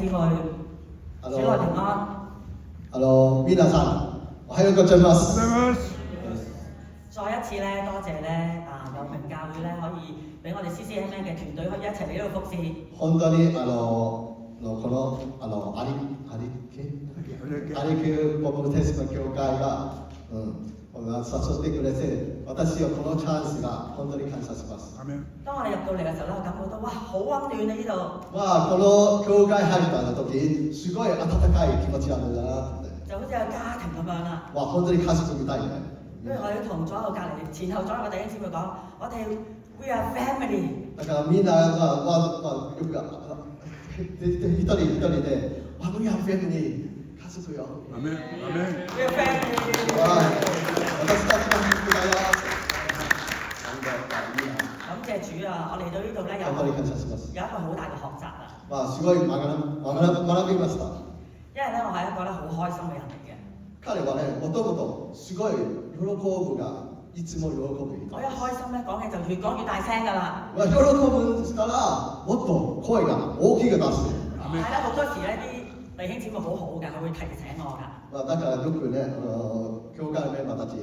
姊妹，主內平安。皆さん、おはようございます。再一次咧，多謝咧有名教會咧，可以俾我哋 CCMN 嘅團隊可以一齊嚟呢度服侍。本当にこのアリクポップテストの教会が、誘ってくれて、私はこのチャンスが本当に感謝します。當我哋入到嚟嘅時候咧，我感覺到哇，好溫暖啊呢度。この教会入った時、すごい温かい気持ちあるなって。就好似有家庭咁樣啦。本當に家族みたいね。因為我哋同左右隔離、前後左右嘅弟兄姊妹講，我哋 We are family。だからみんながよく一人一人でWe are family。家族よ。We are family。私たちの家族だよ。感謝主啊！我嚟到呢度咧，有一個好大嘅學習啊！すごい学びました。因為咧，我係一個咧好開心嘅人嚟嘅。彼はね、もともとすごい喜ぶがいつも喜ぶ人。我一開心咧，講嘢就越講越大聲㗎啦。喜ぶしたらもっと声が大きく出す。係啦，好多時咧啲弟兄姊妹好好㗎，佢會提醒我㗎。だからよくね、教会のメンバーたち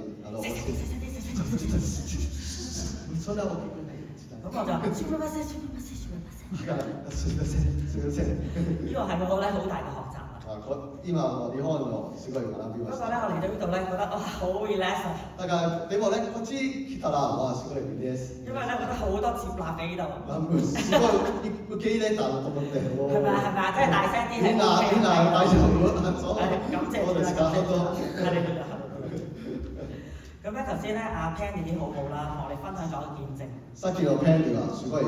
そんな大きくない。咁我就話：，すみません。すみません。呢個係我咧好大嘅學習。今日本のすごい学びました。不過咧，我嚟到呢度咧，覺得哇好 relax 啊！だからでもね、こっち来たらすごいリラックス。因為咧，覺得好多接納喺呢度。すごい受け入れたと思って。係咪？即係大聲啲係。みんな大丈夫。感謝主啦！咁咧，頭先咧，阿 Penny 已經好好啦，同我哋分享咗個見證。さっきの Penny はすごい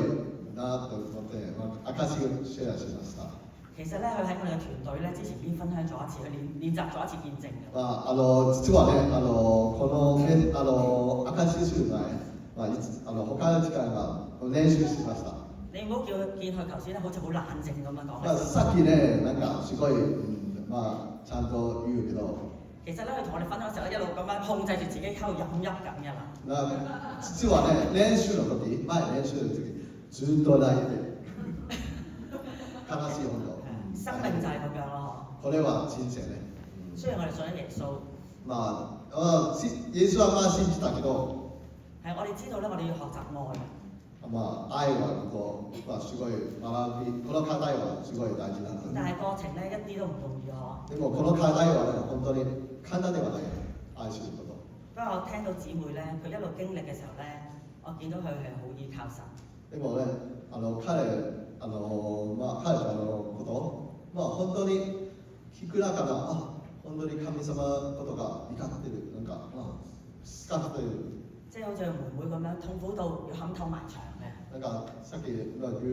なと思って、証をシェアしました。其實咧，佢喺我哋嘅團隊咧，之前已經分享咗一次，佢練習咗一次見證嘅。実はね、この証しする前、他の時間が練習しました。你唔好見佢頭先咧，好似好冷靜咁樣講。さっきね、なんかすごいちゃんと言うけど。其實咧，佢同我哋分享嘅時候一路咁樣控制住自己喺度飲緊嘅啦。実はね、練習の時、ずっと泣いて。悲しい本当。生命就係咁樣咯。これは人生ね。雖然我哋信咗耶穌。耶穌は信じたけど。係我哋知道咧，我哋要學習愛。愛はすごい学び、この課題はすごい大事なんだ。但係過程咧一啲都唔容易嗬。でもこの課題はね、本當に簡単ではない。愛すること。不過我聽到姊妹咧，佢一路經歷嘅時候咧，我見到佢係好依靠神。でもね、彼女のこと、本當に聞く中で、本当に神様のことが分かってる、なんか使ってる。即係好似妹妹咁樣痛苦到要冚透埋牆嘅。なんかさっき言う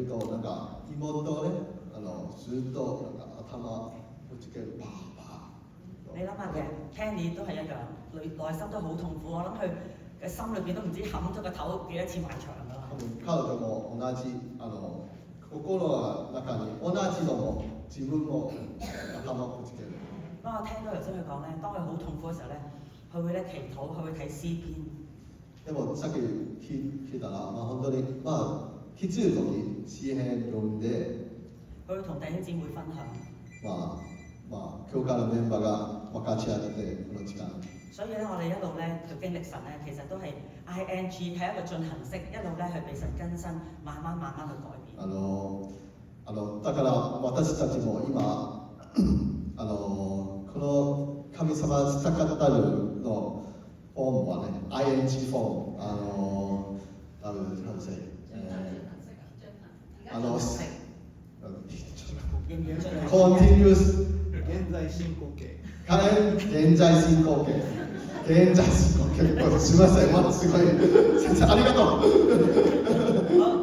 と、なんか妹ね、ずっとなんか頭ぶつける、パー。你諗下嘅 Kenny 都係一樣，內心都好痛苦。我諗佢嘅心裏邊都唔知冚咗個頭幾多次埋牆㗎啦。彼女も同じ心の中に同じのも自分も頭をぶつける。當我聽到頭先佢講咧，當佢好痛苦嘅時候咧，佢會咧祈禱，佢會睇詩篇。でもさっき聞いたら、本当にきつい時詩篇読んで、佢會同弟兄姊妹分享。教會のメンバーが分かち合ってこの時間。所以咧，我哋一路咧去經歷神咧，其實都係 ing 係一個進行式，一路咧去被神更新，慢慢去改變。だから私たちも今この神様に従ったるのフォームはね、ing フォーム、continuous 現在進行形。現在進行形。すみません、すごい。先生ありがとう。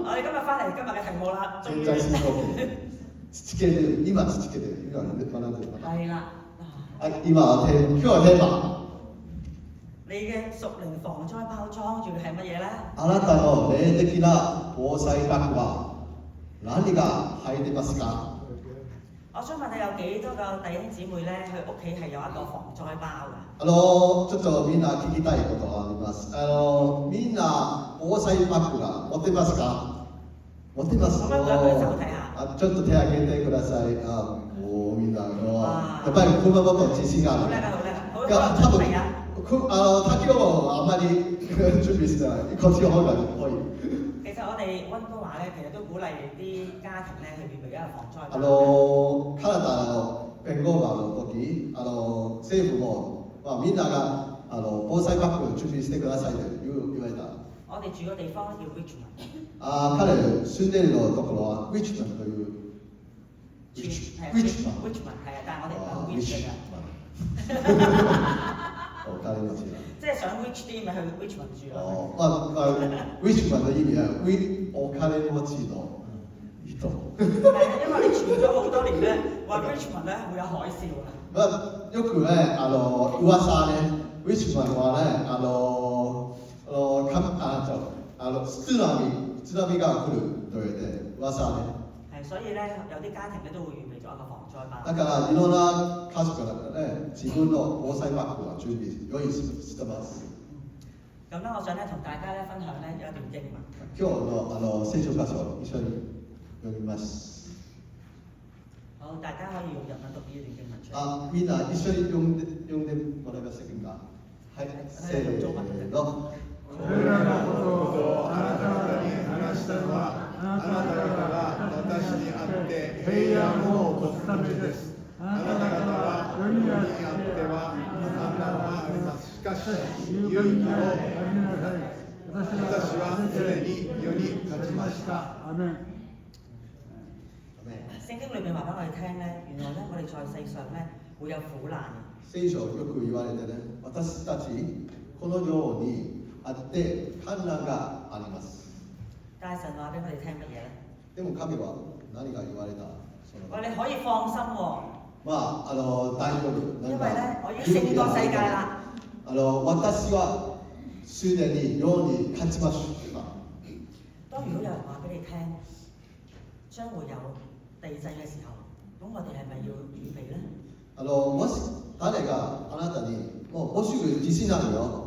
我哋今日翻嚟今日嘅題目啦。現在進行形。土系で今土系で今学んでる。係啦。今日はテーマ。你嘅屬靈防災包裝住係乜嘢咧？あなたの霊的な防災バッグは何が入ってますか？我想問你有幾多個弟兄姊妹咧，佢屋企係有一個防災包㗎？ちょっとみんな聞きたいことがあります。みんな防災バッグが持ってますか？持ってます。咁樣舉手睇下。ちょっと手挙げてください。もうみんなやっぱりこのこと自信がある。好叻啊，好叻啊，好いや好多分出嚟啊！滝をあんまり準備してない。こっちの方が多い。其實我哋温哥華咧，其實都鼓勵啲家庭咧去預備一個防災班。カナダの弁護団の時、政府も、みんなが防災バッグを準備してくださいと言われた。我哋住嘅地方咧叫 Richmond。彼住んでいるところは Richmond という。Richmond 係啊，但係我哋唔係 Rich 嘅。我加呢個字啦。即係想 rich 啲咪去 Richmond 住咯。Richmond 嘅意味係お金持ちの人。係啊，因為你住咗好多年咧，話 Richmond 咧會有海嘯啊。よくね、噂ね、Richmond はね、津波が来ると言って噂ね。係，所以咧有啲家庭咧都會預備咗一個防災班。だからいろんな家族がね、自分の防災バッグは準備用意してます。咁咧，我想咧同大家咧分享咧有一段經文。今日の聖書箇所一緒に読みます。好，大家可以用日文讀呢段經文出嚟。みんな一緒に読んでもらえませんか。はい、せーの。これらのことをあなた方に話したのは、あなた方が私にあって平安を起こすためです。あなた方は世にあっては難難があります。しかし、勇気を私はすでに世に勝ちました。アメン。聖經裏面話俾我哋聽咧，原來咧我哋在世上咧會有苦難。聖書よく言われてね、私たちこのようにあって困難があります。但係神話俾我哋聽乜嘢咧？でも神は何が言われた？話你可以放心喎。大丈夫。因為咧，我已經勝過世界啦。私はすでに世に勝ちました。當如果有人話俾你聽，將會有地震嘅時候，咁我哋係咪要預備咧？もし誰があなたにもうすぐ地震あるよ。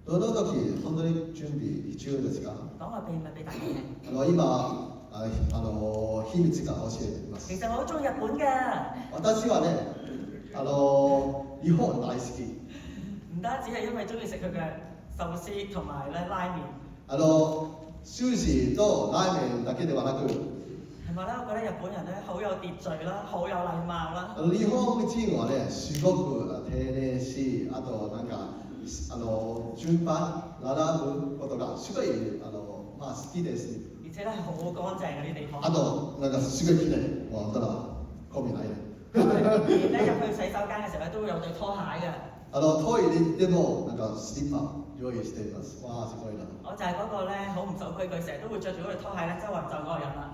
どの時本当に準備必要ですか？講個秘密俾大家聽。今秘密が教えています。其實我好中意日本㗎。私はね、日本大好き。唔單止係因為中意食佢嘅壽司同埋咧拉麵。壽司とラーメンだけではなく。係咪咧？我覺得日本人咧好有秩序啦，好有禮貌啦。日本人はね、すごく丁寧し、あとなんか順番並ぶことがすごい好きです。而且咧係好乾淨嗰啲地方。あとなんかすごい綺麗。本当だ。ゴミないね。連咧入去洗手間嘅時候咧都會有對拖鞋嘅。トイレでもなんかスリッパ用意しています。わあ、すごいな。我就係嗰個咧好唔守規矩，成日都會着住嗰對拖鞋咧周圍走嗰個人啦。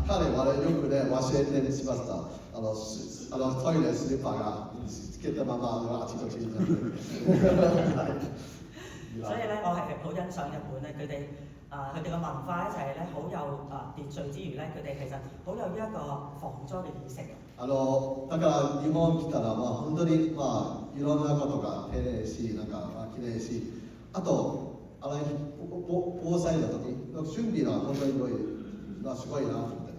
彼はね、よくね、忘れてしまった。トイレスリッパがつけたままあちこちになって。所以咧，我係好欣賞日本咧，佢哋佢哋嘅文化咧就係咧好有秩序之餘咧，佢哋其實好有呢一個防災嘅意識。だから日本来たら本当にいろんなことが丁寧し、なんか綺麗し、あと防災の時の準備が本當にすごいなと思って。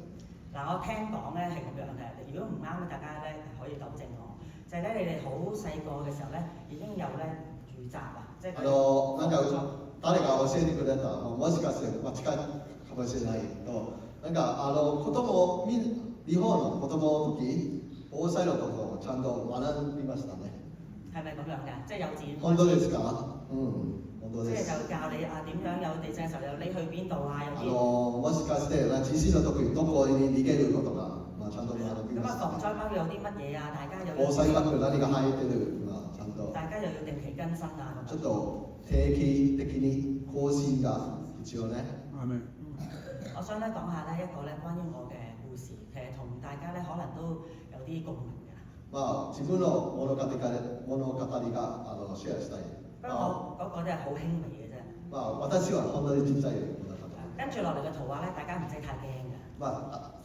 嗱，我聽講咧係咁樣嘅，如果唔啱咧，大家咧可以糾正我。就係咧，你哋好細個嘅時候咧已經有咧預習啊，即係なんか誰が教えてくれた、もしかして間違いかもしれないけど、なんか日本の子供の時防災のことをちゃんと学びましたね。係咪咁樣㗎？即係幼稚園。本当ですか？本当です。即係就教你點樣有地震嘅時候你去邊度啊？有啲。もしかして地震の時どこに逃げることがちゃんと学びました。防災包有啲乜嘢啊？大家又防災バッグ何が入ってるちゃんと。大家又要定期更新啊。ちょっと定期的に更新が必要ね。我想咧講下咧一個咧關於我嘅故事，其實同大家咧可能都有啲共鳴嘅。自分の物語がシェアしたい。不過我嗰個咧係好輕微嘅啫。私は本当に小さい物語。跟住落嚟嘅圖畫咧，大家唔使太驚嘅。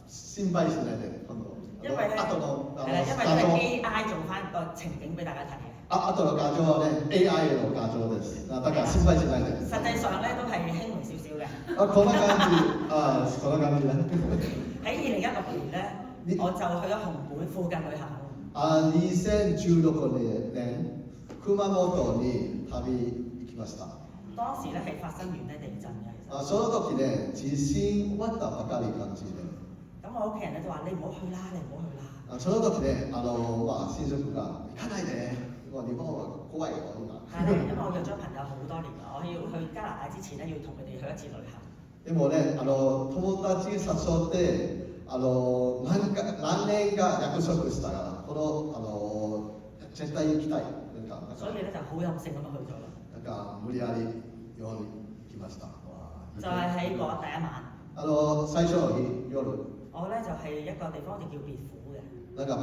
心配しないで今度。因為咧係啦，因為都係 AI 做翻個情景俾大家睇嘅。後の画像はね AI の画像です。だから心配しないで。實際上咧都係輕微少少嘅。こんな感じ。こんな感じね。喺2016年咧，我就去咗紅本附近旅行。2016年、熊本に旅行きました。當時咧係發生完咧地震嘅，其實。その時ね、地震終わったばかり感じで。咁我屋企人咧就話：你唔好去啦，你唔好去啦。その時ね、親族が行かないで、もう日本は怖いよ今。但係咧，因為我約咗朋友好多年啦，我要去加拿大之前咧，要同佢哋去一次旅行。でもね、友達誘って、何年か約束したら、絶対行きたい。所以咧就好任性咁樣去咗啦。無理やり日本に来ました。就係喺嗰第一晚。最初の日夜。我咧就係一個地方，我哋叫別府嘅。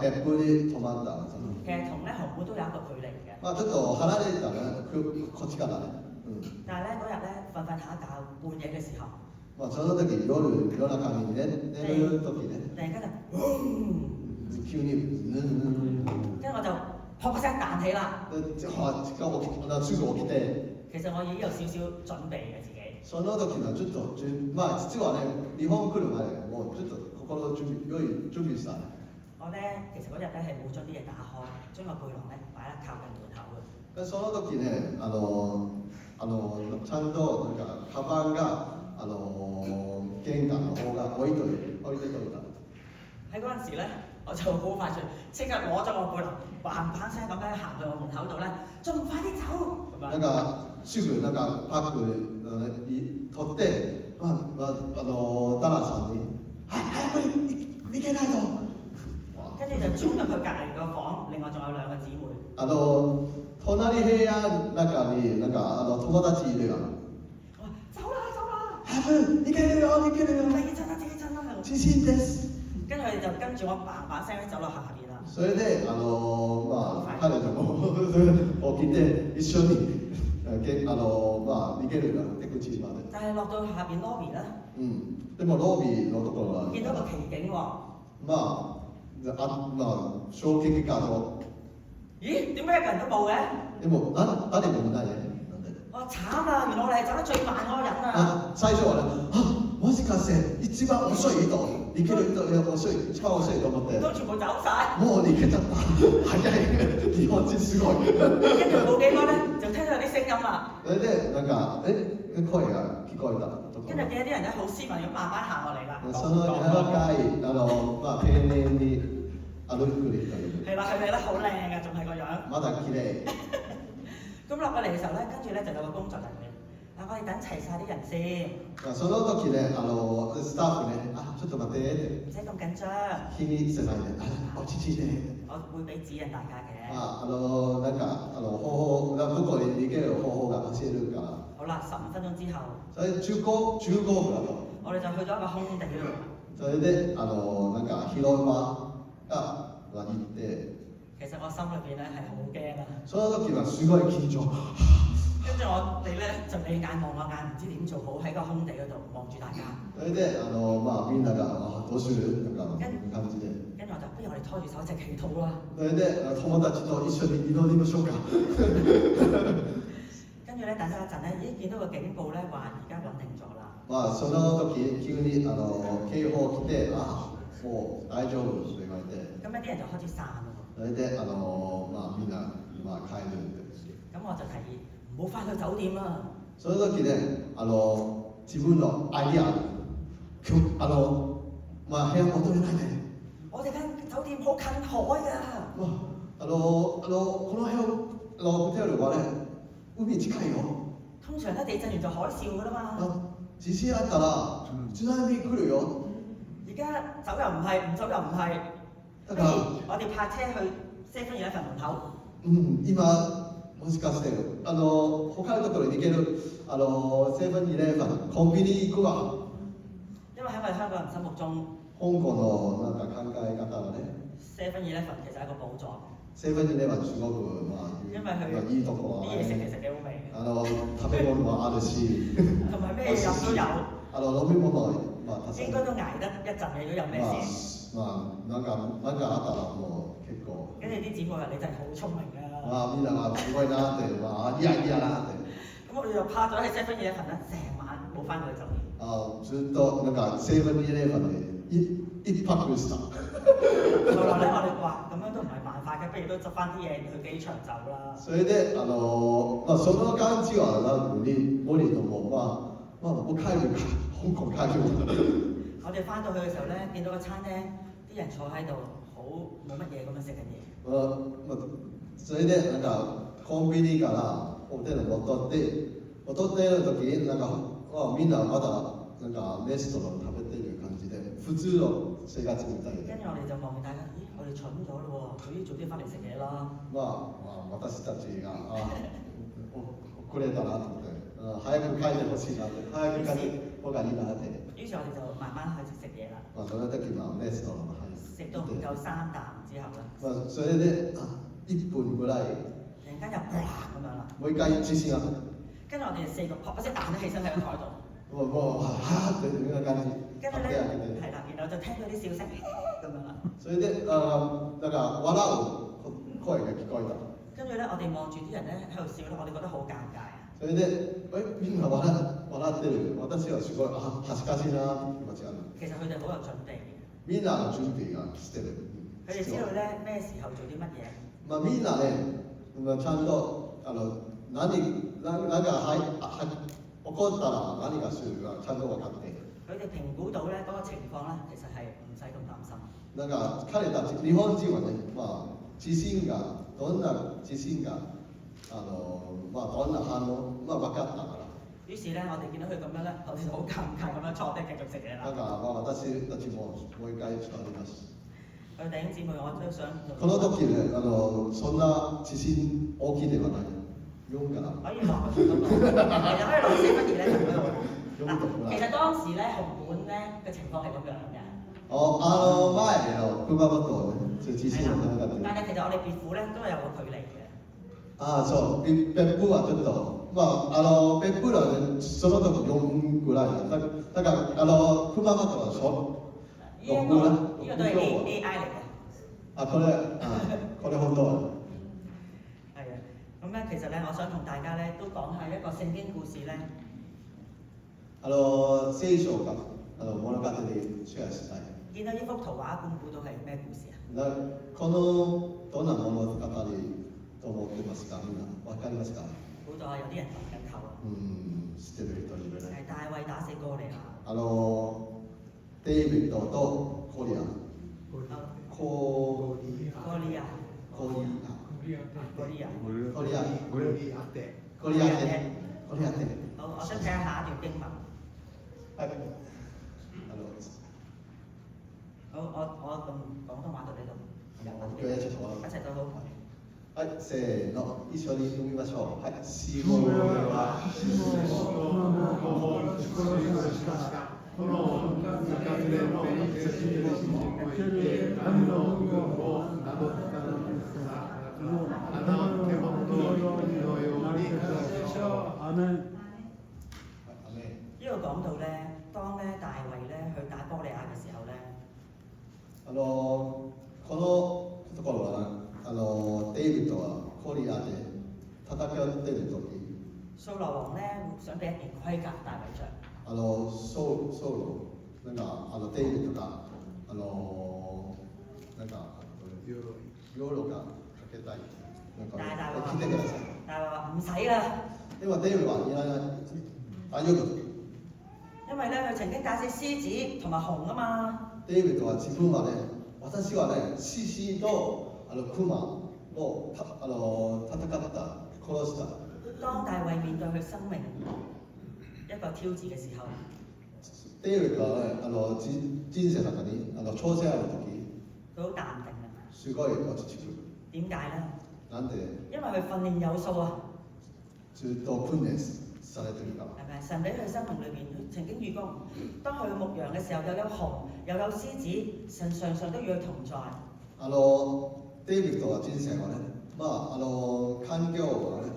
別府に泊まった。其實同咧紅本都有一個距離嘅。ちょっと離れたね、こっちからね。但係咧嗰日咧瞓下覺半夜嘅時候。その時夜中に寝る時呢。突然間就，急に，跟住我就撲個聲彈起啦。すぐ起きて。其實我已經有少少準備嘅自己。その時はちょっと実はね、日本来る前もうちょっと心準備した。我咧其實嗰日咧係冇將啲嘢打開，將個背囊咧擺得靠近門口嘅。その時ね、ちゃんとカバンが玄関の方が置いてといた。喺嗰陣時咧，我就好快脆，即刻攞咗我背囊，嘭嘭聲咁樣行去我門口度咧，仲快啲走咁樣。すぐパック取って、ダナさんに早く行けないと。跟住就衝入去隔離個房，另外仲有兩個姊妹。隣部屋の中に友達いるよ。走啦走啦！早く行けるよ行けるよ。自己震啦自己震啦！地震です。跟住佢哋就跟住我嘭嘭聲走落下邊啦。それで彼女も起きて一緒に逃げるよ出口まで。但係落到下邊 lobby 咧，でもロビーのところは見到個奇景喎。衝撃感を。咦？點解一個人都冇嘅？でも誰もいないね。我慘啦！原來我哋係走得最慢嗰個人啊！最初はね、もしかして一番遅い人、行ける人遅い、一番遅いと思って。都全部走晒。もう逃げちゃった。早い。日本人すごい。跟住冇幾耐咧，就聽到有啲聲音啦。それで声が聞こえた。跟住見到啲人咧好斯文咁慢慢行落嚟啦。その柔らかい丁寧に歩く人という。係啦，係咪咧好靚嘅，仲係個樣。まだ綺麗。咁落過嚟嘅時候咧，跟住咧就有個工作人員，我哋等齊晒啲人先。その時ね、スタッフね、ちょっと待ってって。唔使咁緊張。気にしてないで、落ち着いて。我會俾指引大家嘅。方法どこに逃げる方法が教えるから。好啦，15分鐘之後。それ15分だと。我哋就去咗一個空地度。それで広場が行って。其實我心裏邊咧係好驚啊！その時はすごい緊張。跟住我哋咧就你眼望我眼，唔知點做好喺個空地嗰度望住大家。それでみんながどうする感じで。跟住我就不如我哋拖住手一齊祈禱啦。それで友達と一緒に祈りましょうか。跟住咧等咗一陣咧，已經見到個警報咧話而家穩定咗啦。その時急に警報來て、もう大丈夫と言われて。咁一啲人就開始散咯。それでみんな帰るんです。咁我就提議唔好翻去酒店啦。その時ね、自分のアイディア、部屋戻れないで。我哋間酒店好近海㗎。このホテルはね、海近いよ。通常咧地震完就海嘯㗎啦嘛。地震あったら津波來るよ。而家走又唔係，唔走又唔係。不如我哋泊車去7-11門口。今もしかして他のところに行ける7-11コンビニ行くわ。因為喺我哋香港人心目中，香港の考え方はね。7-11其實係一個寶藏。7-11すごく因為佢いいとこは啲嘢食其實幾好味嘅。食べ物もあるし。同埋咩飲都有。飲み物應該都捱得一陣嘅，如果有咩事。なんかあったらもう結構。跟住啲姊妹話：你真係好聰明啊！みんながすごいなって、いやなって。咁我哋就泊咗喺7-11咧，成晚冇翻去酒店。ずっと7-11で一泊でした。後來咧，我哋話咁樣都唔係辦法嘅，不如都執翻啲嘢去機場走啦。それでその感じは無理とももう帰るから香港帰るから。我哋翻到去嘅時候咧，見到個餐廳啲人坐喺度，好冇乜嘢咁樣食緊嘢。それでコンビニからホテルに戻ってる時にみんなまだレストラン食べてる感じで普通の生活みたいで。跟住我哋就望住大家，咦，我哋蠢咗咯喎，早啲翻嚟食嘢啦。私たちが遅れたなと思って、早く帰ってほしいなって、早く帰って方がいいなって。於是我哋就慢慢開始食嘢啦。その時のレストランに食到唔夠3啖之後咧，それで1分ぐらい。突然間又啪咁樣啦。もう一回地震が。跟住我哋4個撲一聲彈咗起身喺個台度。もうっていうような感じ。跟住咧係啦，然後就聽到啲笑聲咁樣啦。それで笑う聲が聞こえた。跟住咧，我哋望住啲人咧喺度笑咧，我哋覺得好尷尬啊。それでみんな笑ってる。私はすごい恥ずかしいなって気持ちがある。其實佢哋好有準備嘅。みんなの準備がしてる。佢哋知道咧咩時候做啲乜嘢。みんなねちゃんと何が起こったら何がするかちゃんと分かって。佢哋評估到咧嗰個情況咧，其實係唔使咁擔心。彼たち日本人はね、地震がどんな地震がどんな反応分かったから。於是咧，我哋見到佢咁樣咧，好似好尷尬咁樣坐低繼續食嘢啦。私たちももう一回伝わります。弟兄姊妹，我都想。この時ね、そんな地震大きいではない。4から。可以落去嗰個，其實可以落4乜嘢咧？其實當時咧，紅館咧嘅情況係咁樣嘅。前の熊本地震の中で。但係其實我哋別府咧都係有個距離嘅。そう、別府はちょっと、別府はその時4ぐらいだから熊本は6ぐらい。呢個都係 AI 嚟嘅。これ本当。係啊，咁咧其實咧，我想同大家咧都講下一個聖經故事咧。聖書が物語でシェアしたい。見到呢幅圖畫，估唔估到係咩故事啊？このどんな物語と思ってますか？みんなわかりますか？估到啊，有啲人諗緊頭啊。知ってる人いるね。係大衛打死哥利亞。デイビッドとゴリア。ゴリア。好，我想睇下下一段經文。好，我用廣東話到呢度。一齊都好。はい、せーの、一緒に読みましょう。はい、しもべはこの中での決心を置いて神の軍を名乗ったのですが、あの手元のようにでしょう。アメン。呢度講到咧，當咧大衛咧去打歌利亞嘅時候咧，このところはデイビッドはゴリアで戦っている時、掃羅王咧想俾一件盔甲大衛着。ソロデイビッドが鎧がかけたい。但係大衛話聞いてください。大衛話唔使啦。でもデイビッドはいらない。大丈夫。因為咧佢曾經打死獅子同埋熊啊嘛。デイビッドは自分はね、私はね、獅子と熊を戦った、殺した。當大衛面對佢生命一個挑戰嘅時候，デイビッドはね、人生の中に挑戦ある時、佢好淡定啊。すごい落ち着く。點解咧？なんで？因為佢訓練有素啊。ずっと訓練されてるから。係咪？神俾佢生命裏邊，佢曾經遇過，當佢去牧羊嘅時候，又有熊，又有獅子，神常常都與佢同在。デイビッドは人生はね、環境はね、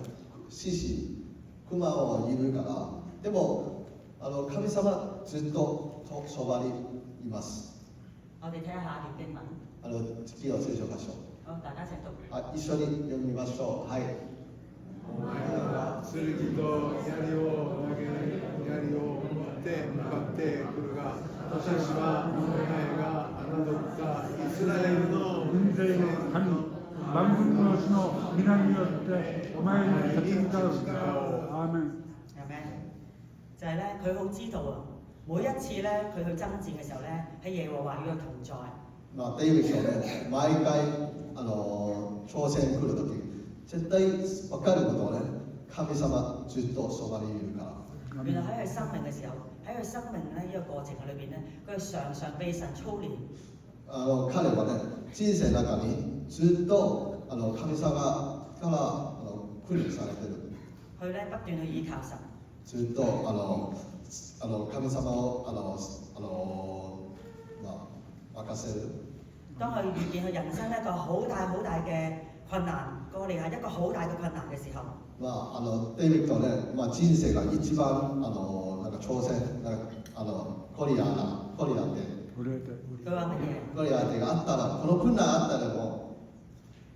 獅子、熊もいるから、でも神様ずっとそばにいます。我哋睇下下段經文。次の聖書箇所。好，大家一齊讀。一緒に読みましょう。はい。お前は剣と槍を投げ、槍を持って向かってくるが、私はお前がったイスラエルの軍勢の神、万軍の主の皆によってお前に立ち向かう。アーメン。係咪？就係咧，佢好知道啊，每一次咧佢去爭戰嘅時候咧，喺耶和華與佢同在。まあ、デイビッドね、毎回挑戦来るとき、絶対分かることはね、神様ずっとそばにいるから。原來喺佢生命嘅時候，喺佢生命咧呢個過程裏邊咧，佢係常常被神操練。彼はね、人生の中にずっと神様から訓練されてる。佢咧不斷去依靠神。ずっと神様をまあ、任せる。當佢遇見佢人生一個好大好大嘅困難，過嚟係一個好大嘅困難嘅時候，まあ、デイビッドね、まあ、人生が一番なんか挑戦、コリアって佢話乜嘢？コリアってがあったら、この困難あったらも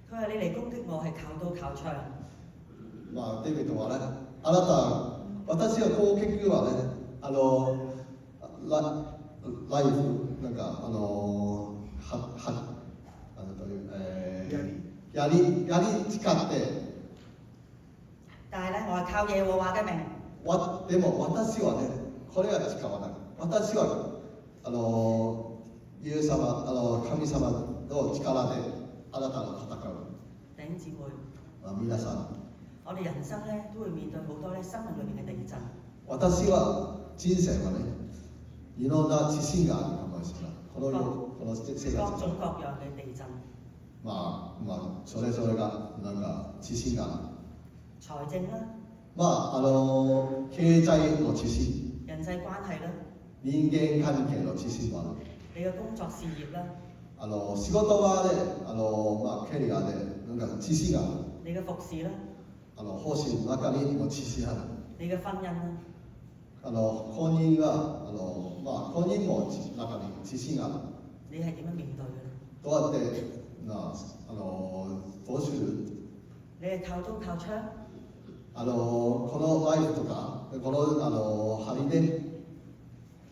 佢話你嚟攻擊我係靠刀靠槍。まあ、デイビッドはね、あなた、私が攻撃はね、ライフ、なんか、槍使って、但係咧，我係靠耶和華嘅名。でも私はね、これは使わない。私はイエス様、神様の力であなたの戦う。弟兄姊妹，皆さん、我哋人生咧都會面對好多咧生命裏面嘅地震。私は人生はね、いろんな地震があるかもしれない。この生活。各種各樣嘅地震。まあ、それぞれがなんか地震がある。財政啦。まあ、経済の地震。人際關係啦。人間関係の地震もある。你嘅工作事業啦。仕事場で、まあ、キャリアでなんか地震がある。你嘅服侍啦。奉仕の中にも地震ある。你嘅婚姻啦。婚姻が、まあ、婚姻も中に地震がある。你係點樣面對嘅咧？どうやってどうする？你係靠刀靠槍？このライフとか、この針で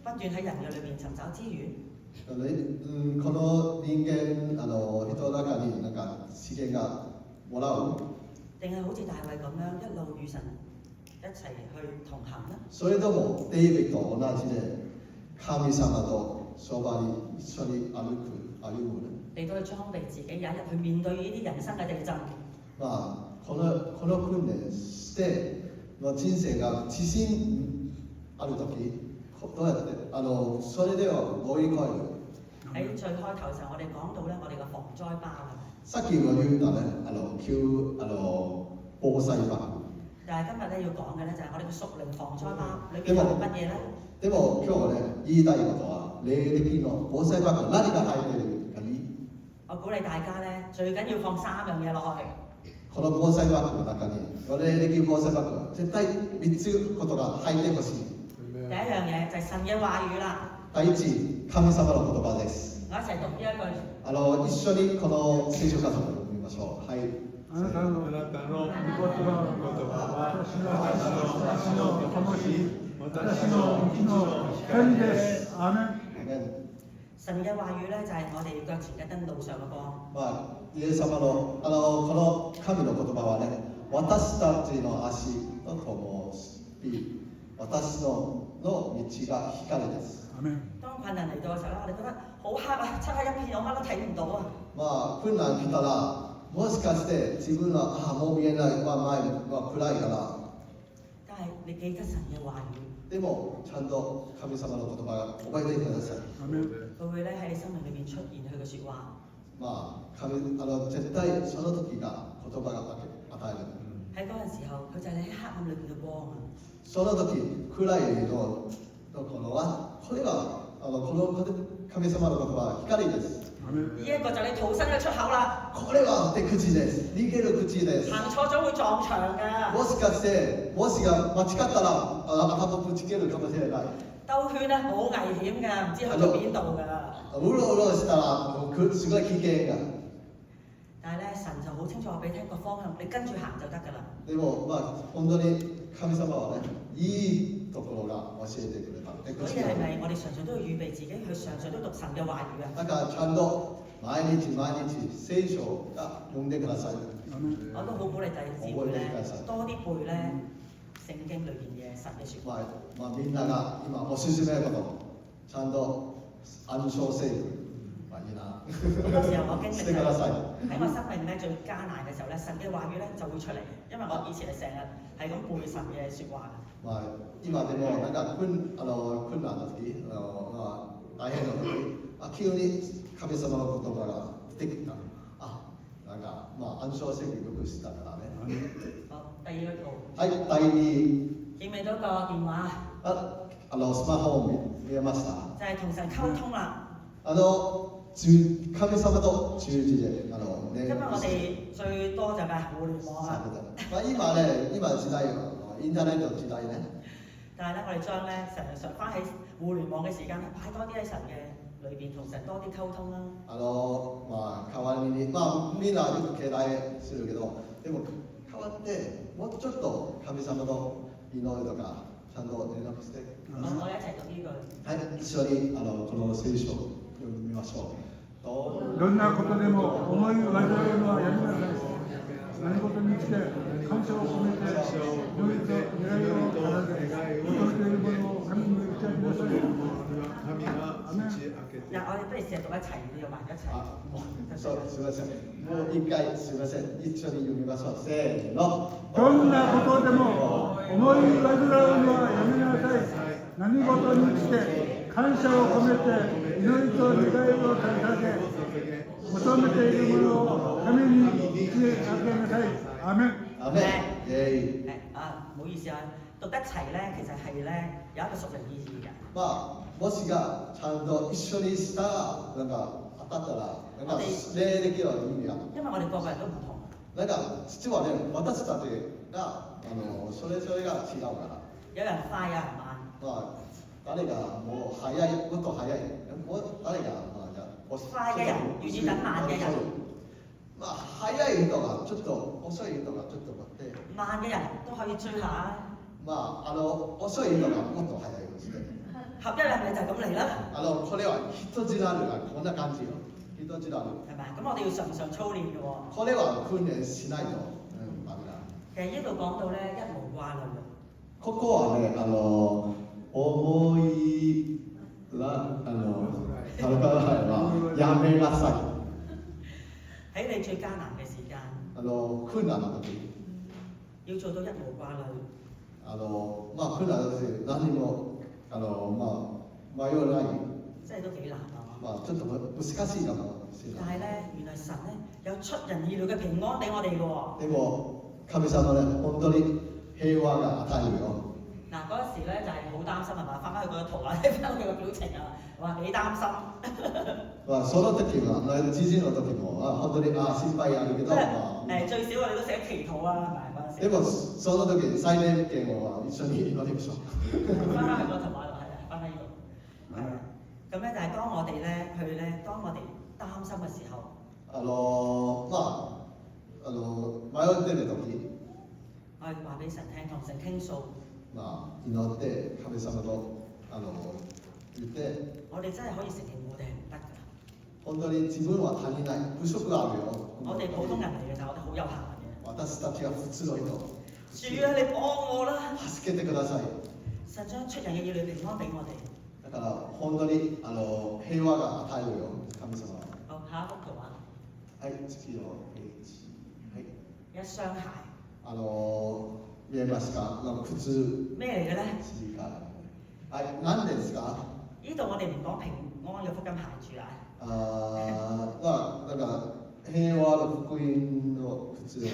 不斷喺人嘅裏面尋找資源。この人間人の中になんか資源がもらう。定係好似大衛咁樣一路與神一齊去同行咧？それともデイビッドと同じで神様とそばに一緒に歩む。嚟到去裝備自己，有一日去面對呢啲人生嘅地震。まあ、この訓練して人生が自信あるとき、どうやってそれでは乗り越える。喺最開頭嘅時候，我哋講到咧，我哋嘅防災包係咪？さっき我言ったね、防災包。但係今日咧要講嘅咧就係我哋嘅屬靈防災包，裏邊有乜嘢咧？でも今日ね言いたいことは霊的の防災包何が入っているかに。我鼓勵大家咧，最緊要放3樣嘢落去。この防災バッグの中に、霊的防災バッグは絶対3つことが入ってほしい。第一樣嘢就係神嘅話語啦。第一、神様の言葉です。我一齊讀呢一句。一緒にこの聖書箇所を読みましょう。はい。あなたの御言葉は私の灯し、私の道の光です。アーメン。神嘅話語咧就係我哋腳前嘅燈路上嘅光。まあ、イエス様のこの神の言葉はね、私たちの足と灯し、私の道が光です。當困難嚟到嘅時候咧，我哋覺得好黑啊，漆黑一片，我乜都睇唔到啊。まあ、困難来たら、もしかして自分はもう見えない、前は暗いから。但係你記得神嘅話語。でもちゃんと神様の言葉を覚えてください。佢會咧喺你生命裏面出現佢嘅説話。まあ、絶対その時が言葉が与える。喺嗰陣時候，佢就係你喺黑暗裏面嘅光啊。その時暗いのところは、これはこの神様の言葉は光です。呢一個就係你逃生嘅出口啦。これは出口です。逃げる口です。行錯咗會撞牆㗎。もしかして間違ったら頭ぶつけるかもしれない。兜圈咧好危險㗎，唔知去到邊度㗎。うろうろしたらすごい危険が。但係咧，神就好清楚話俾你聽個方向，你跟住行就得㗎啦。でも本当に神様はね、いいところが教えてくれた。所以係咪我哋常常都要預備自己去常常都讀神嘅話語啊？だからちゃんと毎日聖書が読んでください。我都好鼓勵弟兄姊妹咧，多啲背咧聖經裏邊嘅神嘅説話。みんなが今おすすめのことちゃんと暗唱聖句。いいな。好多時候我經歷してください。喺我生命咧最艱難嘅時候咧，神嘅話語咧就會出嚟，因為我以前係成日係咁背神嘅説話。今でもなんか困難の時、大変な時、急に神様の言葉が出てきた。なんか暗唱聖句よくしたからね。好，第二個。はい、第二。見唔見到個電話？スマホを見えました。就係同神溝通啦。神様と中時で今日我哋最多就係互聯網啦。今時代インターネット時代ね。但係咧，我哋將咧成日上翻喺互聯網嘅時間咧，擺多啲喺神嘅裏邊，同神多啲溝通啦。代わりにみんなよく携帯するけど、でも代わってもうちょっと神様と祈るとかちゃんと連絡して。我哋一齊讀呢句。はい、一緒にこの聖書を読みましょう。どんなことでも思い煩うのはやりなさい。何事につけ感謝を込めて祈りと願いを奏で、求めているものを神に打ち明けなさい。神が打ち明けて。いや、我哋不如試下讀一齊，要埋一齊。すみません。もう一回すみません。一緒に読みましょう。せーの。どんなことでも思い煩うのはやめなさい。何事につけ感謝を込めて祈りと願いを捧げ、求めているものを神に打ち明けなさい。アメン。アメン。唔好意思啊，讀得齊咧，其實係咧有一個屬靈意義嘅。もしがちゃんと一緒にしたらなんか当たったらなんか霊的な意味が。因為我哋個個人都唔同。なんか実はね、私たちがそれぞれが違うから。有人快，有人慢。誰がもう早い、もっと早い。誰が快嘅人願意等慢嘅人。早い人がちょっと遅い人がちょっと待って。慢嘅人都可以追下。遅い人がもっと早いですね。合一係咪就係咁嚟啦？これは人知らぬがこんな感じよ。人知らぬ。係咪？咁我哋要常常操練嘅喎。これは訓練しないとダメだ。其實呢度講到咧一無掛慮。ここはね、思いやめなさい。喺你最艱難嘅時間。困難な時。要做到一無掛慮。困難な時何も迷わない。即係都幾難啊！ちょっと難しいかもしれない。但係咧，原來神咧有出人意料嘅平安俾我哋嘅喎。でも神様ね、本当に平和が與えるよ。嗱嗰時咧就係好擔心係嘛？翻返去嗰個圖啊，睇翻佢個表情啊，話幾擔心。その時は知事の時も本当に心配あるけど。最少我哋都寫祈禱啊，係咪嗰陣時？でもその時最年見を一緒に祈りましょう。翻返去個圖畫度係啊，翻返呢度。係啊，咁咧就係當我哋咧去咧，當我哋擔心嘅時候。迷ってる時。我哋話俾神聽，同神傾訴。祈って神様と言って。我哋真係可以承認我哋係唔得㗎。本当に自分は足りない、不足があるよ。我哋普通人嚟嘅，但係我哋好有限嘅。私たちが普通の人。主啊，你幫我啦！助けてください。神將出人嘅意料平安俾我哋。だから本当に平和が与えるよ、神様は。好，下一幅圖畫。はい、次のページ。はい。一雙鞋。見えますか？靴。咩嚟嘅咧？はい、何ですか？呢度我哋唔講平安嘅福音鞋住啊。なんか平和の福音の靴は。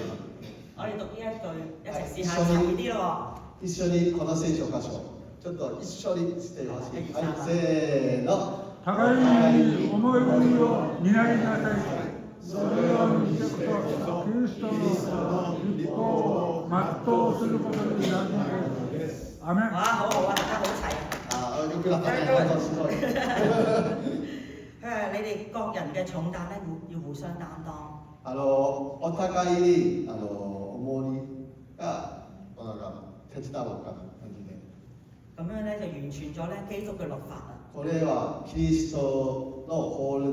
我哋讀呢一句，一齊試下齊啲咯喎。一緒にこの聖書箇所、ちょっと一緒にしてほしい。はい、せーの。互いに思い込みを担いなさい。それを見てこそキリストの立法を全うすることになるのです。アメン。哇，好好啊，大家好齊。よくなったね。すごい。佢話：你哋各人嘅重擔咧，要互相擔當。お互いに重りがなんか手伝う感じで。咁樣咧就完全咗咧基督嘅律法啦。これはキリストの法律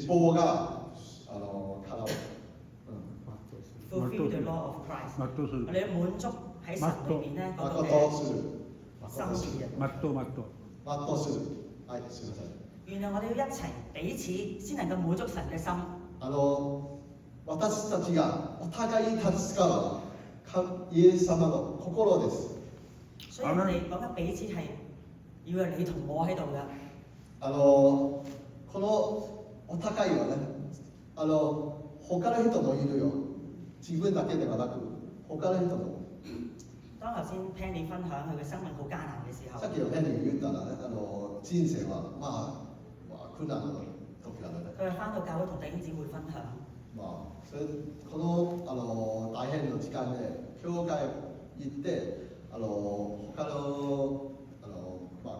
法がからfulfill the law of Christ。全うする我哋要滿足喺神裏邊咧嗰個全嘅うする心意啊。全う全うする。はい、すみません。原來我哋要一齊彼此先能夠滿足神嘅心。私たちがお互いに立ち使うのはイエス様の心です。所以我哋講緊彼此係要有你同我喺度嘅。このお互いはね、他の人もいるよ。自分だけではなく、他の人も。當頭先聽你分享佢嘅生命好艱難嘅時候，さっきのヘンリー言ったらね、人生は苦難の時なのね。佢係翻到教會同弟兄姊妹分享。この大変の時間で教会行って他の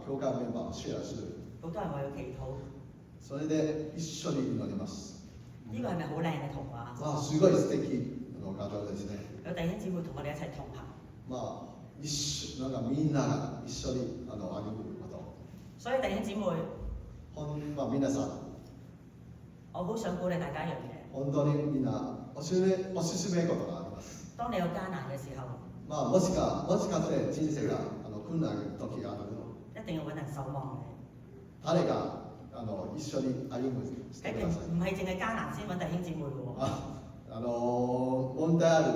教会メンバーをシェアする。好多人為佢祈禱。それで一緒に祈ります。呢個係咪好靚嘅童話？すごい素敵な画像ですね。有弟兄姊妹同我哋一齊同行。なんかみんなが一緒に歩むこと。所以弟兄姊妹，皆さん。我好想鼓勵大家一樣嘢。本當にみんなおすすめことがあります。當你有艱難嘅時候，もしかして人生が困難の時があるの。一定要揾人守望你。誰が一緒に歩むしてください。唔係淨係艱難先揾弟兄姊妹嘅喎。問題ある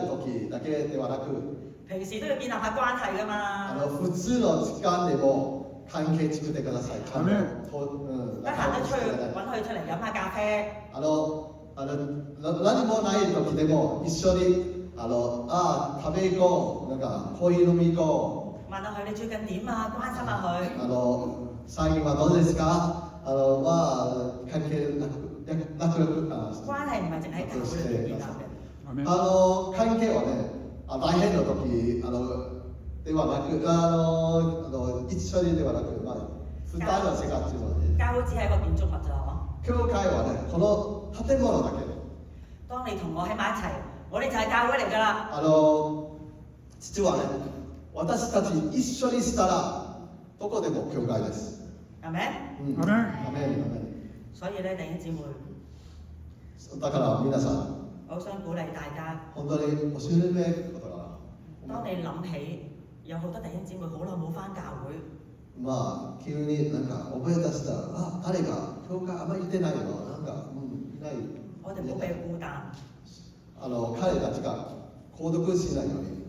時だけではなく、平時都要建立下關係㗎嘛。普通の時間でも関係作ってください。得閒都出去揾佢出嚟飲下咖啡。何もない時でも一緒に食べ行こう、なんかコーヒー飲み行こう。問下佢你最近點啊？關心下佢。最近はどうですか？関係仲良く關係唔係淨喺教會裏邊建立嘅。関係はね、大変の時ではなく、一緒にではなく、普段の生活もね。教會只係一個建築物咋嗬？教會はね、この建物だけで。當你同我喺埋一齊，我哋就係教會嚟㗎啦。実はね、私たち一緒にしたらどこでも教会です。係咪？アメン。所以咧，弟兄姊妹，だから皆さん、我想鼓勵大家。本當におすすめことが。當你諗起有好多弟兄姊妹好耐冇返教會，急になんか覚え出したら、誰が教會あんまり行ってないの、なんかいない。我哋唔好俾孤單。彼たちが孤独しないように。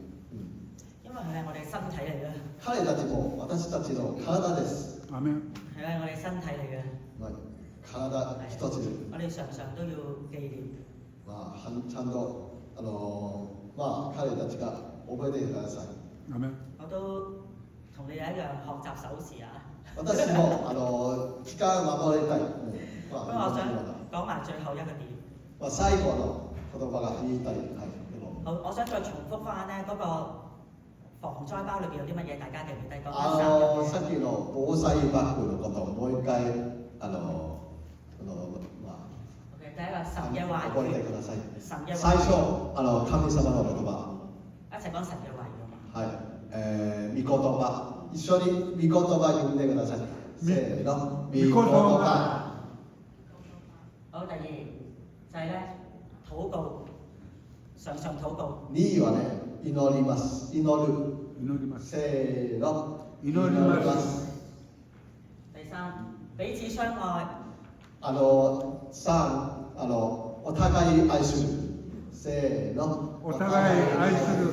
因為佢係我哋身體嚟嘅。彼たちも私たちの体です。アメン。係我哋身體嚟嘅。体一つ。我哋常常都要紀念。ちゃんと彼たちが覚えてください。アメン。我都同你一樣學習守時啊。私も時間守りたい。不過我想講埋最後一個點。最後の言葉が言いたい。好，我想再重複翻咧嗰個防災包裏邊有啲乜嘢，大家記唔記得？さっきの防災バッグのことをもう一回第一個神嘅話覚えてください。神嘅話最初神様の言葉。一齊講神嘅話語。はい。御言葉。一緒に御言葉読んでください。せーの。御言葉。好，第二就係咧禱告，常常禱告。2はね、祈ります。祈る。祈ります。せーの。祈ります。第三，彼此相愛。3、お互い愛する。せーの。お互い愛する。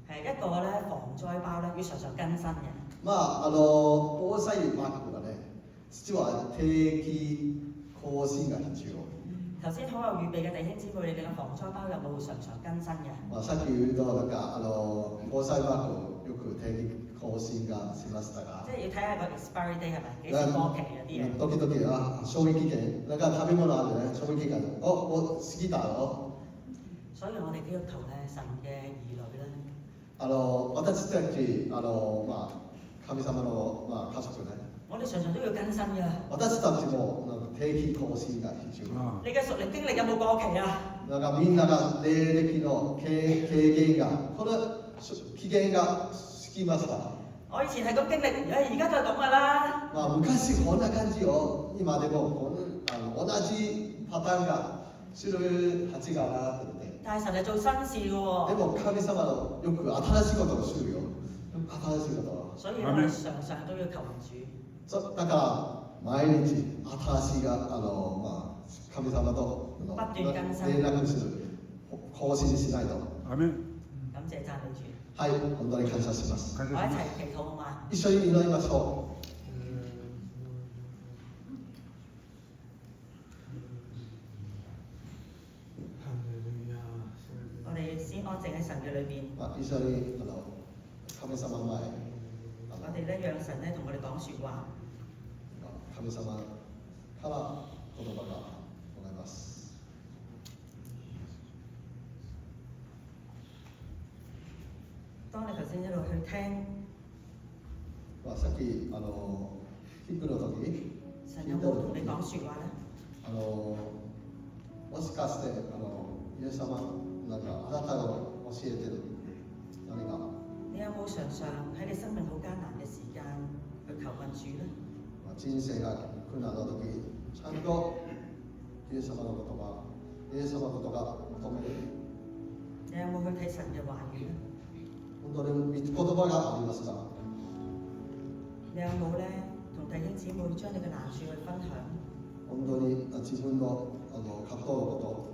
係一個咧防災包咧，要常常更新嘅。防災バッグがね、実は定期更新が必要。頭先好有預備嘅弟兄姊妹，你哋嘅防災包有冇常常更新嘅？さっき言うとなんか防災バッグをよく定期更新がしましたが。即係要睇下個 expiry date 係咪幾時過期嗰啲嘢。時々賞味期限、なんか食べ物あるね、賞味期限。もう過ぎたの。所以我哋基督徒咧，神嘅兒女咧。私たち神様の家族ね。我哋常常都要更新㗎。私たちもなんか定期更新が必要。あ你嘅屬靈經歷有冇過期啊？なんかみんなが霊歴の経験が、この期限が過ぎますから。我以前係咁經歷，而家就係咁噶啦。まあ昔こんな感じよ。今でも同じパターンがするはずがなくて。但係神係做新事嘅で喎，も神様のよく新しいことをするよ。新しいことを。所以我哋常常都要求主。だから毎日新しいがまあ神様と不斷更新連絡する、更新しないと。アーメン。感謝讚美主，はい、本當に感謝します。我一感謝します。齊祈禱好嘛？一緒に祈りましょ我哋先安靜喺神嘅裏邊，う。まあ、一緒に神様の前、我哋咧讓神咧同我哋講説話。神様から言葉がございます。當你頭先一路去聽，まあ、さっき聞くの時、神有冇同你講説話咧？もしかしてイエス様なんかあなたを教えてる何か。你有冇常常喺你生命好艱難嘅時間去求問主咧？人生が苦難の時、ちゃんとイエス様の言葉、イエス様のことが求める。你有冇去睇神嘅話語咧？本当に言葉がありますが、你有冇咧同弟兄姊妹將你嘅難處去分享？本当に自分の葛藤のこ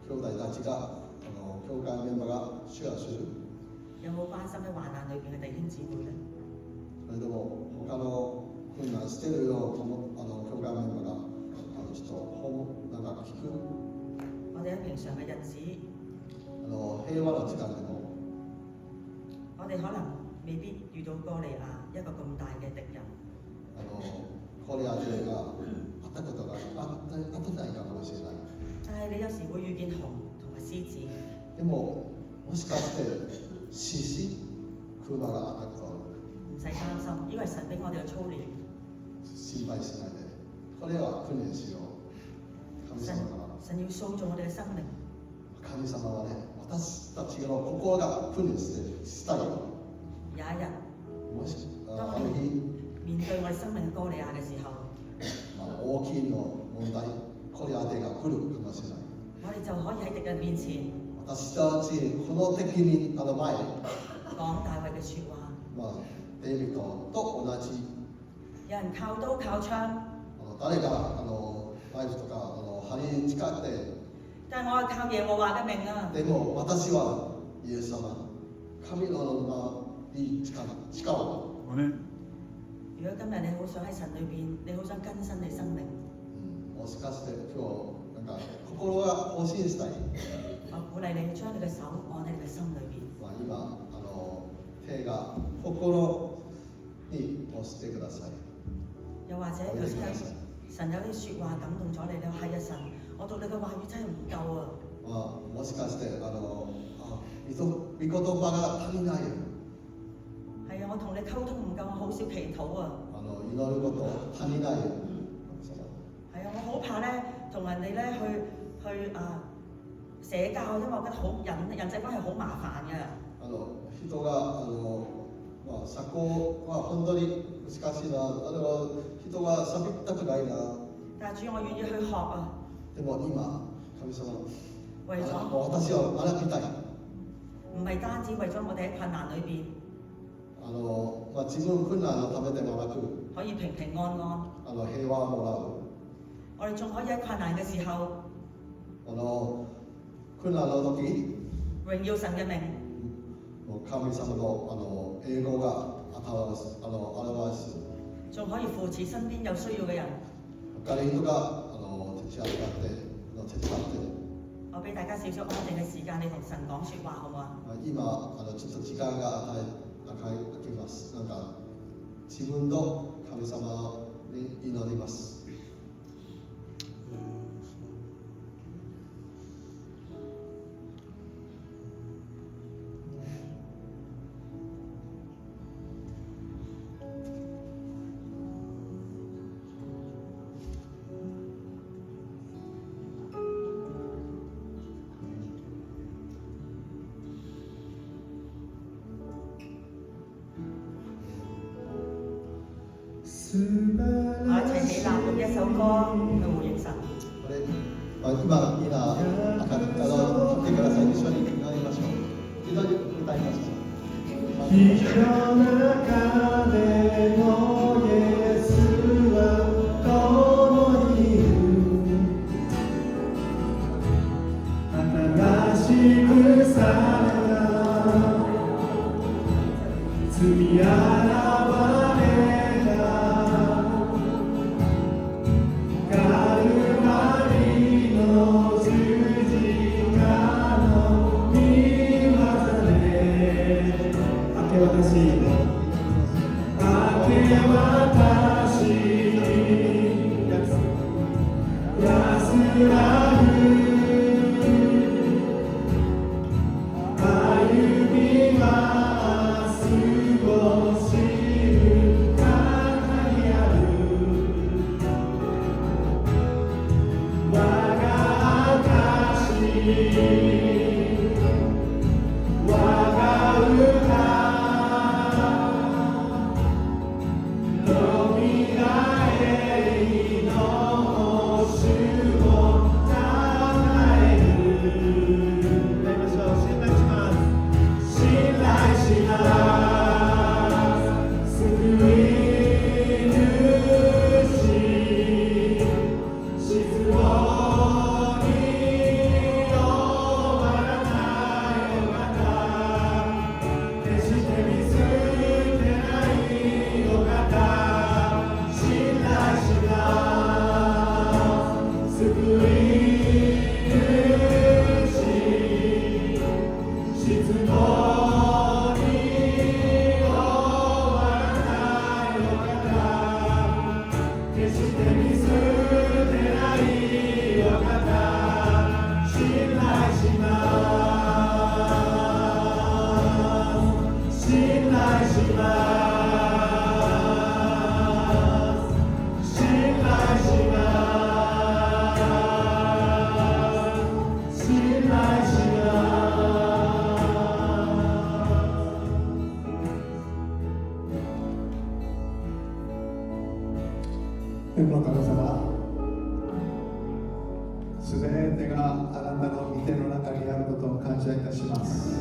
と、兄弟たちが教会メンバーがシェアする。有冇關心喺患難裏邊嘅弟兄姊妹咧？それでも他の困難してるよ教会メンバーがちょっとなんか聞く。我哋喺平常嘅日子，平和の時間でも。我哋可能未必遇到哥利亞一個咁大嘅敵人，コリア勢があったことがあってないかもしれない。但係你有時會遇見熊同埋獅子，でももしかして獅子、熊があったことある。唔使擔心，呢個係神俾我哋嘅操練。心配しないで。これは訓練しよう。神神様から。神要塑造我哋嘅生命，神様はね、私たちの心が訓練したいよ。有一日もしある日、面對我哋生命嘅哥利亞嘅時候，大きいの問題、コリア勢が来るかもしれない。我哋就可以喺敵人面前私たちこの敵に前、講大衛嘅説話。デイビッドと同じ。有人靠刀靠槍，誰がナイフとか針使って、但係我係靠耶和華嘅名啊！でも私はイエス様、神の名に誓う。アーメン。如果今日你好想喺神裏邊，你好想更新你生命，もしかして今日なんか心が更新したい。我鼓勵你將你嘅手按喺你嘅心裏邊。今手が心に押してください。又或者頭先有神有啲説話感動咗你，你話係啊神，我讀你嘅話語真係唔夠啊！もしかして御言葉が足りない。係啊，我同你溝通唔夠，我好少祈禱啊！祈ること足りない。係啊，我好怕咧同人哋咧去社交，因為我覺得好人際關係好麻煩嘅。人が社交は本当に難しいな。人が喋りたくないな。但係主，我願意去學啊！でも今神様、為咗私は学びたい。唔係單止為咗我哋喺困難裏邊自分困難のためでもなく、可以平平安安，平和をもらう。我哋仲可以喺困難嘅時候困難の時、榮耀神嘅名，神様の栄光が表す。仲可以扶持身邊有需要嘅人。他人が手伝って。我俾大家少少安靜嘅時間，你同神講説話好唔好啊？今ちょっと時間が空きます。なんか自分と神様に祈ります。一齊起立用一首歌去回應神。これ今みんな立ってください。一緒に歌いましょう。一緒に歌いましょう。日の中でのイエスは共にいる。新しくされた罪あばれたカルバリの十字架の御業で明け渡し安らぐ歩みは過ごしる中にある我が証我が歌天の神様、すべてがあなたの御手の中にあることを感謝いたします。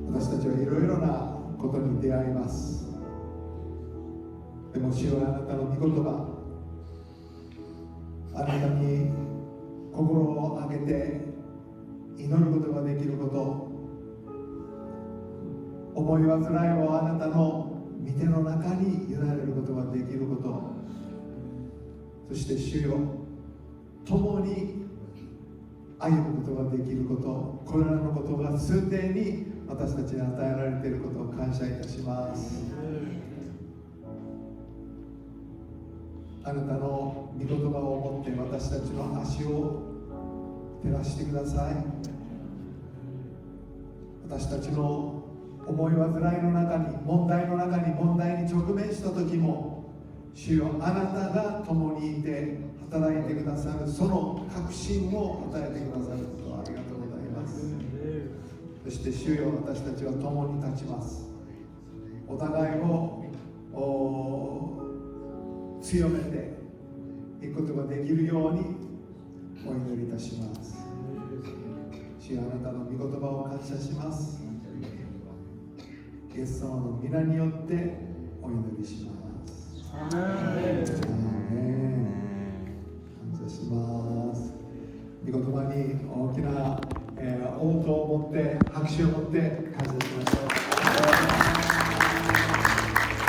私たちはいろいろなことに出会います。でも主よ、あなたの御言葉、あなたに心を上げて祈ることができること、思い煩いをあなたの御手の中に委ねることができること、そして主よ、共に歩むことができること、これらのことが数点に私たちに与えられていることを感謝いたします。あなたの御言葉を持って私たちの足を照らしてください。私たちの思い煩いの中に、問題の中に、問題に直面した時も、主よ、あなたが共にいて働いてくださる、その確信を与えてくださることをありがとうございます。そして主よ、私たちは共に立ちます。お互いを強めていくことができるようにお祈りいたします。主よ、あなたの御言葉を感謝します。イエス様の皆によってお祈りします。アーメン。感謝します。御言葉に大きな応答を持って、拍手を持って